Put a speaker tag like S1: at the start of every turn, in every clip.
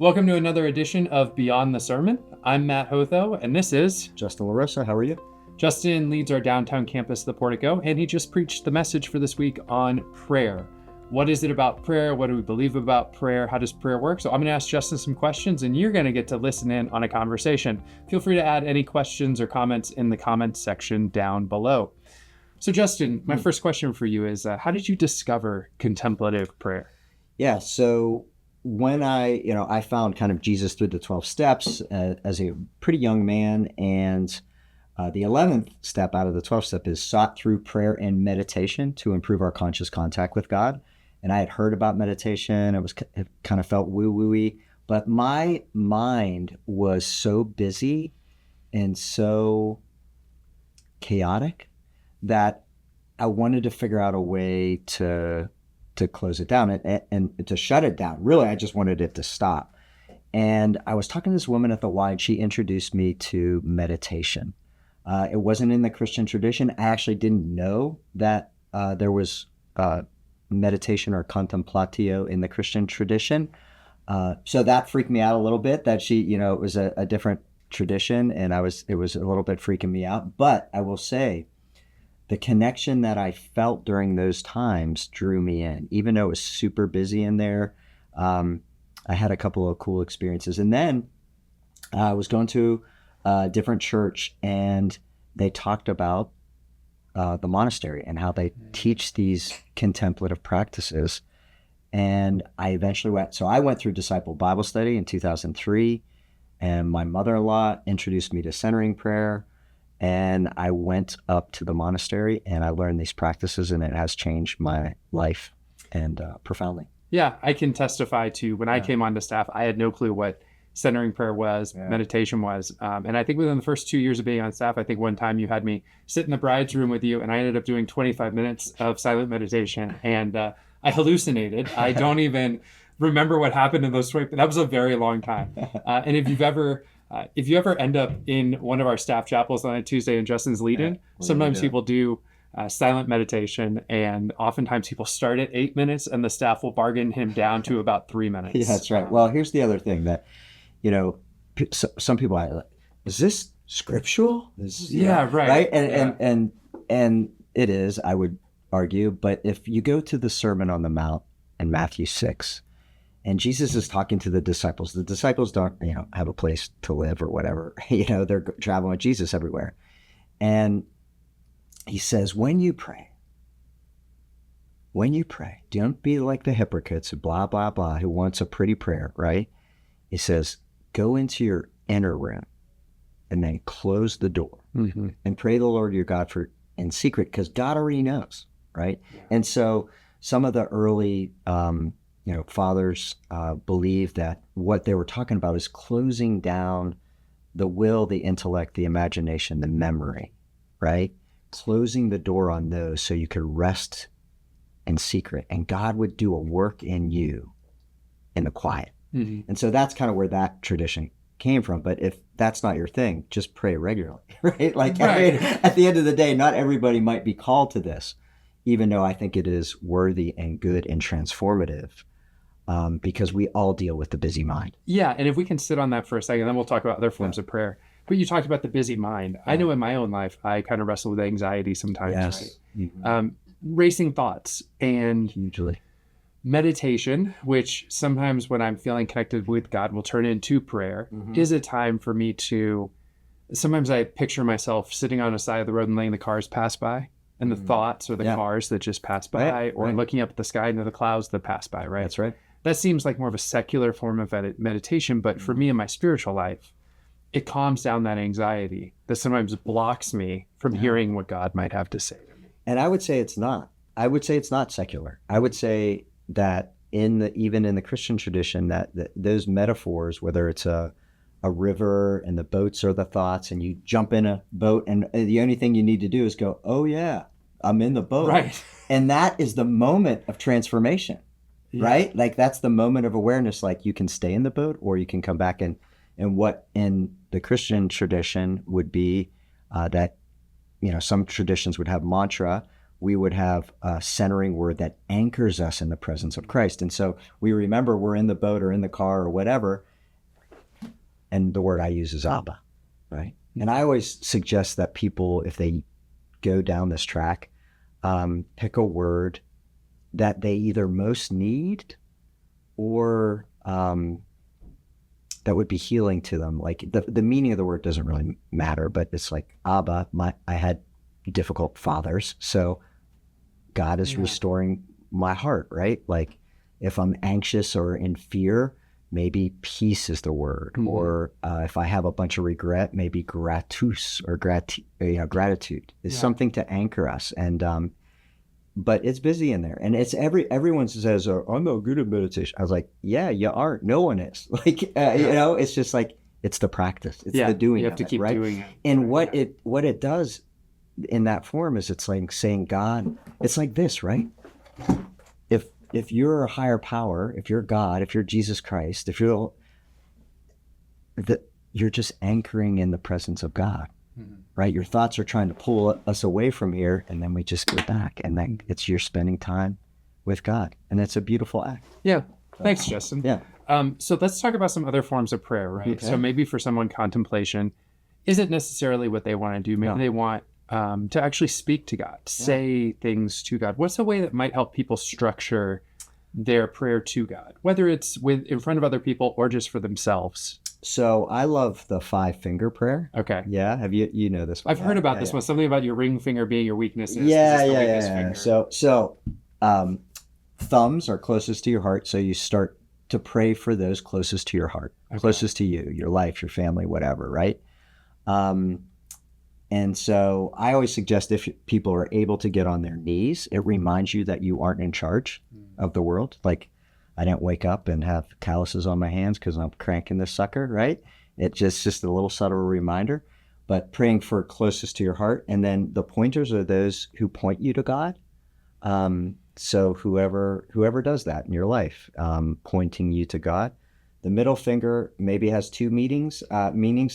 S1: Welcome to another edition of Beyond the Sermon. I'm Matt Hotho, and this is
S2: Justin LaRosa, how are you?
S1: Justin leads our downtown campus, the Portico, and he just preached the message for this week on prayer. What is it about prayer? What do we believe about prayer? How does prayer work? So I'm going to ask Justin some questions, and you're going to get to listen in on a conversation. Feel free to add any questions or comments in the comments section down below. So Justin, my first question for you is, how did you discover contemplative prayer?
S2: Yeah, so when I found kind of Jesus through the 12 steps as a pretty young man, and the 11th step out of the 12th step is sought through prayer and meditation to improve our conscious contact with God. And I had heard about meditation. It kind of felt woo-woo-y, but my mind was so busy and so chaotic that I wanted to figure out a way to close it down and to shut it down. Really, I just wanted it to stop. And I was talking to this woman at the Hyde. She introduced me to meditation. It wasn't in the Christian tradition. I actually didn't know that there was meditation or contemplatio in the Christian tradition. So that freaked me out a little bit, that it was a different tradition, and it was a little bit freaking me out. But I will say, the connection that I felt during those times drew me in, even though it was super busy in there. I had a couple of cool experiences. And then I was going to a different church, and they talked about the monastery and how they teach these contemplative practices. And I eventually went. So I went through Disciple Bible Study in 2003, and my mother-in-law introduced me to centering prayer. And I went up to the monastery and I learned these practices, and it has changed my life and profoundly.
S1: Yeah, I can testify to when I came onto staff, I had no clue what centering prayer was, meditation was. And I think within the first 2 years of being on staff, I think one time you had me sit in the bride's room with you, and I ended up doing 25 minutes of silent meditation, and I hallucinated. I don't even remember what happened in those 20, that was a very long time. And if you ever end up in one of our staff chapels on a Tuesday and Justin's lead-in, sometimes people do silent meditation, and oftentimes people start at 8 minutes and the staff will bargain him down to about 3 minutes.
S2: Yeah, that's right. Well, here's the other thing that, some people are like, is this scriptural?
S1: Right.
S2: Right? And it is, I would argue. But if you go to the Sermon on the Mount in Matthew 6, and Jesus is talking to the disciples don't, have a place to live or whatever. They're traveling with Jesus everywhere. And he says, when you pray, don't be like the hypocrites, blah, blah, blah, who wants a pretty prayer, right? He says, go into your inner room and then close the door and pray the Lord your God in secret, because God already knows, right? Yeah. And so some of the early fathers believe that what they were talking about is closing down the will, the intellect, the imagination, the memory, right? Closing the door on those so you could rest in secret, and God would do a work in you in the quiet. Mm-hmm. And so that's kind of where that tradition came from. But if that's not your thing, just pray regularly, right? At the end of the day, not everybody might be called to this, even though I think it is worthy and good and transformative. Because we all deal with the busy mind. Yeah,
S1: and if we can sit on that for a second, then we'll talk about other forms of prayer. But you talked about the busy mind. I know in my own life, I kind of wrestle with anxiety sometimes.
S2: Yes.
S1: Right? Mm-hmm. Racing thoughts and
S2: hugely.
S1: Meditation, which sometimes when I'm feeling connected with God will turn into prayer, is a time for me to, sometimes I picture myself sitting on the side of the road and letting the cars pass by, and the thoughts or the cars that just pass by, or looking up at the sky into the clouds that pass by, right?
S2: That's right.
S1: That seems like more of a secular form of meditation, but for me in my spiritual life, it calms down that anxiety that sometimes blocks me from hearing what God might have to say to me.
S2: And I would say it's not. I would say it's not secular. I would say that even in the Christian tradition, that those metaphors, whether it's a river and the boats are the thoughts, and you jump in a boat and the only thing you need to do is go, oh yeah, I'm in the boat.
S1: Right.
S2: And that is the moment of transformation. Yeah. Right? Like that's the moment of awareness. Like you can stay in the boat or you can come back, and what in the Christian tradition would be that, some traditions would have mantra. We would have a centering word that anchors us in the presence of Christ. And so we remember we're in the boat or in the car or whatever, And the word I use is Abba, right? And I always suggest that people, if they go down this track, pick a word that they either most need or that would be healing to them. Like the meaning of the word doesn't really matter, but it's like Abba, I had difficult fathers, so God is restoring my heart, right? Like if I'm anxious or in fear, maybe peace is the word. Or if I have a bunch of regret, maybe gratus or gratitude is something to anchor us. And but it's busy in there, and it's everyone says, oh, I'm no good at meditation. I was like, yeah, you aren't. No one is. Like you know, it's just like it's the practice. It's the doing.
S1: You have to keep doing it.
S2: And what it does in that form is it's like saying, God, it's like this, right? If you're a higher power, if you're God, if you're Jesus Christ, if you're just anchoring in the presence of God. Right? Your thoughts are trying to pull us away from here, and then we just go back, and then you're spending time with God, and it's a beautiful act.
S1: Yeah. Thanks, Justin.
S2: Yeah.
S1: So let's talk about some other forms of prayer, right? Okay. So maybe for someone, contemplation isn't necessarily what they want to do. Maybe they want to actually speak to God, say things to God. What's a way that might help people structure their prayer to God, whether it's in front of other people or just for themselves?
S2: So I love the 5-finger prayer.
S1: Okay.
S2: Yeah. Have you know this one?
S1: I've heard about this one. Something about your ring finger being your weakness.
S2: Yeah. So thumbs are closest to your heart. So you start to pray for those closest to your heart, closest to you, your life, your family, whatever. Right. And so I always suggest if people are able to get on their knees, it reminds you that you aren't in charge of the world. Like, I didn't wake up and have calluses on my hands because I'm cranking this sucker, right? It's just a little subtle reminder, but praying for closest to your heart. And then the pointers are those who point you to God. So whoever does that in your life, pointing you to God. The middle finger maybe has two meanings,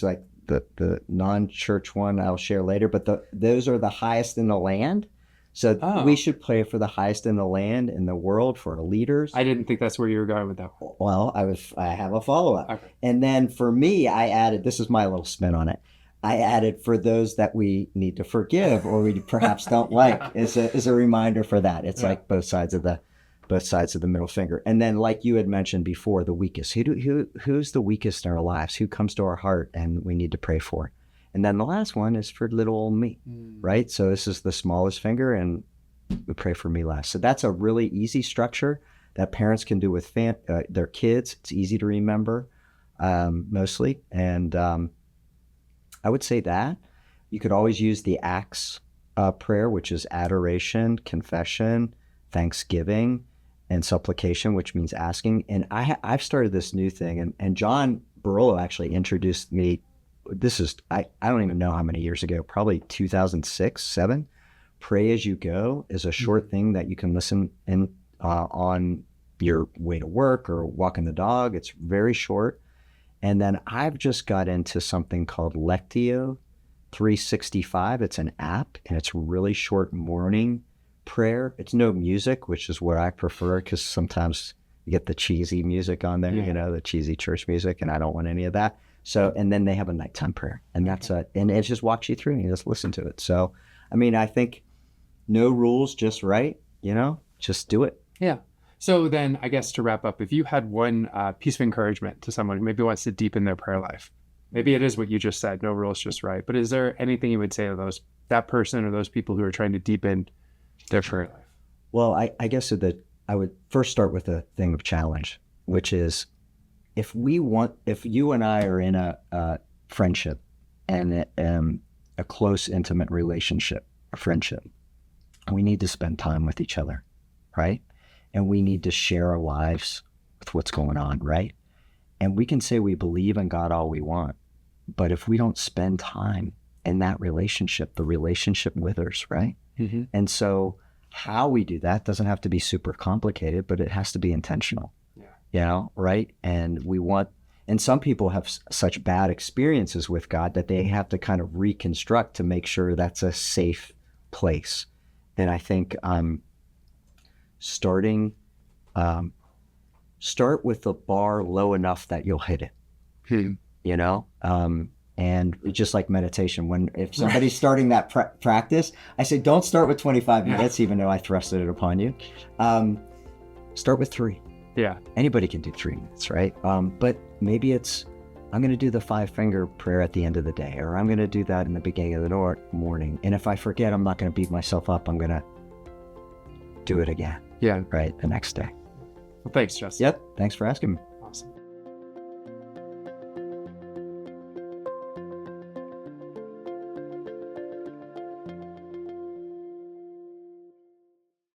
S2: like the non-church one I'll share later, but those are the highest in the land. So we should pray for the highest in the land, in the world, for our leaders.
S1: I didn't think that's where you were going with that one.
S2: Well, I have a follow-up. Okay. And then for me, I added, this is my little spin on it. I added for those that we need to forgive or we perhaps don't like is a reminder for that. It's like both sides of the middle finger. And then like you had mentioned before, the weakest. Who's the weakest in our lives? Who comes to our heart and we need to pray for? And then the last one is for little old me, right? So this is the smallest finger, and we pray for me last. So that's a really easy structure that parents can do with their kids. It's easy to remember, mostly. And I would say that. You could always use the Acts prayer, which is adoration, confession, thanksgiving, and supplication, which means asking. And I've started this new thing, and John Barolo actually introduced me. This is, I don't even know how many years ago, probably 2006, 7. Pray as you go is a short thing that you can listen in on your way to work or walking the dog. It's very short. And then I've just got into something called Lectio 365. It's an app, and it's really short morning prayer. It's no music, which is what I prefer, because sometimes you get the cheesy music on there, the cheesy church music, and I don't want any of that. So, and then they have a nighttime prayer, and and it just walks you through and you just listen to it. So, I mean, I think no rules, just right, just do it.
S1: Yeah. So then I guess to wrap up, if you had one piece of encouragement to someone who maybe wants to deepen their prayer life, maybe it is what you just said, no rules, just right. But is there anything you would say to that person or those people who are trying to deepen their prayer life?
S2: Well, I guess that I would first start with a thing of challenge, which is, if you and I are in a friendship and a close, intimate relationship, a friendship, we need to spend time with each other, right? And we need to share our lives with what's going on, right? And we can say we believe in God all we want, but if we don't spend time in that relationship, the relationship withers, right? Mm-hmm. And so how we do that doesn't have to be super complicated, but it has to be intentional. Right? And some people have such bad experiences with God that they have to kind of reconstruct to make sure that's a safe place. And I think start with the bar low enough that you'll hit it. you know? And just like meditation, if somebody's starting that practice, I say, don't start with 25 minutes, even though I thrusted it upon you. Start with 3.
S1: Yeah.
S2: Anybody can do 3 minutes, right? But maybe it's, I'm going to do the 5-finger prayer at the end of the day, or I'm going to do that in the beginning of the morning. And if I forget, I'm not going to beat myself up. I'm going to do it again.
S1: Yeah.
S2: Right. The next day.
S1: Well, thanks, Justin.
S2: Yep. Thanks for asking me.